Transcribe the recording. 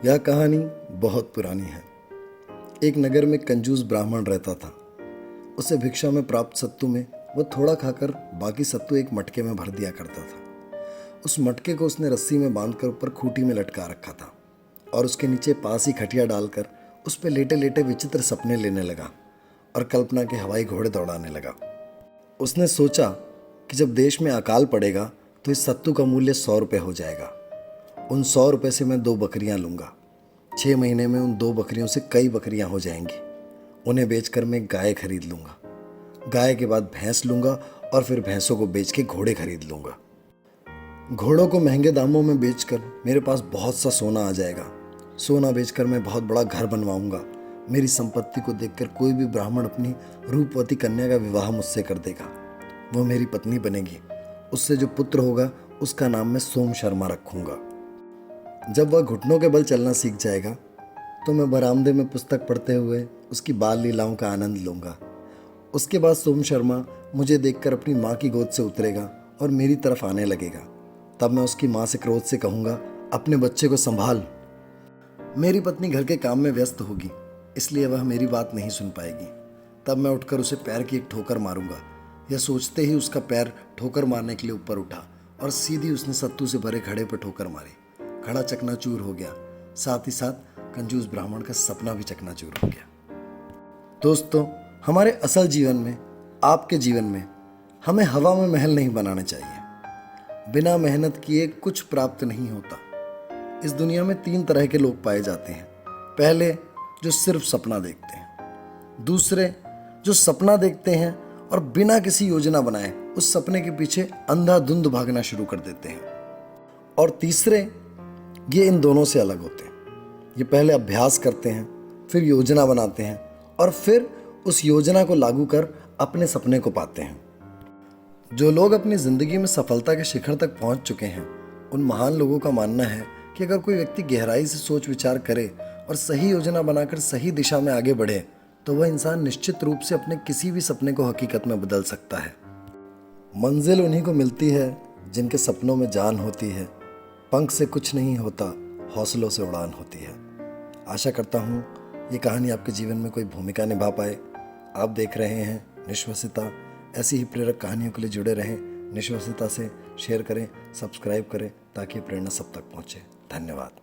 यह कहानी बहुत पुरानी है। एक नगर में कंजूस ब्राह्मण रहता था। उसे भिक्षा में प्राप्त सत्तू में वह थोड़ा खाकर बाकी सत्तू एक मटके में भर दिया करता था। उस मटके को उसने रस्सी में बांधकर ऊपर खूंटी में लटका रखा था और उसके नीचे पास ही खटिया डालकर उस पर लेटे लेटे विचित्र सपने लेने लगा और कल्पना के हवाई घोड़े दौड़ाने लगा। उसने सोचा कि जब देश में अकाल पड़ेगा तो इस सत्तू का मूल्य 100 रुपये हो जाएगा। उन 100 रुपये से मैं 2 बकरियां लूँगा। 6 महीने में उन 2 बकरियों से कई बकरियां हो जाएंगी। उन्हें बेचकर मैं गाय खरीद लूँगा। गाय के बाद भैंस लूँगा और फिर भैंसों को बेच के घोड़े खरीद लूँगा। घोड़ों को महंगे दामों में बेचकर मेरे पास बहुत सा सोना आ जाएगा। सोना बेचकर मैं बहुत बड़ा घर बनवाऊँगा। मेरी संपत्ति को देखकर कोई भी ब्राह्मण अपनी रूपवती कन्या का विवाह मुझसे कर देगा। वह मेरी पत्नी बनेगी। उससे जो पुत्र होगा उसका नाम मैं सोम शर्मा रखूँगा। जब वह घुटनों के बल चलना सीख जाएगा तो मैं बरामदे में पुस्तक पढ़ते हुए उसकी बाल लीलाओं का आनंद लूँगा। उसके बाद सोम शर्मा मुझे देखकर अपनी माँ की गोद से उतरेगा और मेरी तरफ आने लगेगा। तब मैं उसकी माँ से क्रोध से कहूँगा, अपने बच्चे को संभाल। मेरी पत्नी घर के काम में व्यस्त होगी, इसलिए वह मेरी बात नहीं सुन पाएगी। तब मैं उठकर उसे पैर की एक ठोकर मारूंगा। यह सोचते ही उसका पैर ठोकर मारने के लिए ऊपर उठा और सीधी उसने सत्तू से भरे घड़े पर ठोकर मारी। घड़ा चकनाचूर हो गया। साथ ही साथ कंजूस ब्राह्मण का सपना भी चकनाचूर हो गया। दोस्तों, हमारे असल जीवन में, आपके जीवन में हमें हवा में महल नहीं बनाने चाहिए। बिना मेहनत किए कुछ प्राप्त नहीं होता। इस दुनिया में 3 तरह के लोग पाए जाते हैं। पहले, जो सिर्फ सपना देखते हैं। दूसरे, जो सपना देखते हैं और बिना किसी योजना बनाए उस सपने के पीछे अंधाधुंध भागना शुरू कर देते हैं। और तीसरे, ये इन दोनों से अलग होते हैं। ये पहले अभ्यास करते हैं, फिर योजना बनाते हैं और फिर उस योजना को लागू कर अपने सपने को पाते हैं। जो लोग अपनी जिंदगी में सफलता के शिखर तक पहुंच चुके हैं, उन महान लोगों का मानना है कि अगर कोई व्यक्ति गहराई से सोच विचार करे और सही योजना बनाकर सही दिशा में आगे बढ़े तो वह इंसान निश्चित रूप से अपने किसी भी सपने को हकीकत में बदल सकता है। मंजिल उन्हीं को मिलती है जिनके सपनों में जान होती है। पंख से कुछ नहीं होता, हौसलों से उड़ान होती है। आशा करता हूँ ये कहानी आपके जीवन में कोई भूमिका निभा पाए। आप देख रहे हैं निश्वसिता। ऐसी ही प्रेरक कहानियों के लिए जुड़े रहें। निश्वसिता से शेयर करें, सब्सक्राइब करें ताकि प्रेरणा सब तक पहुँचे। धन्यवाद।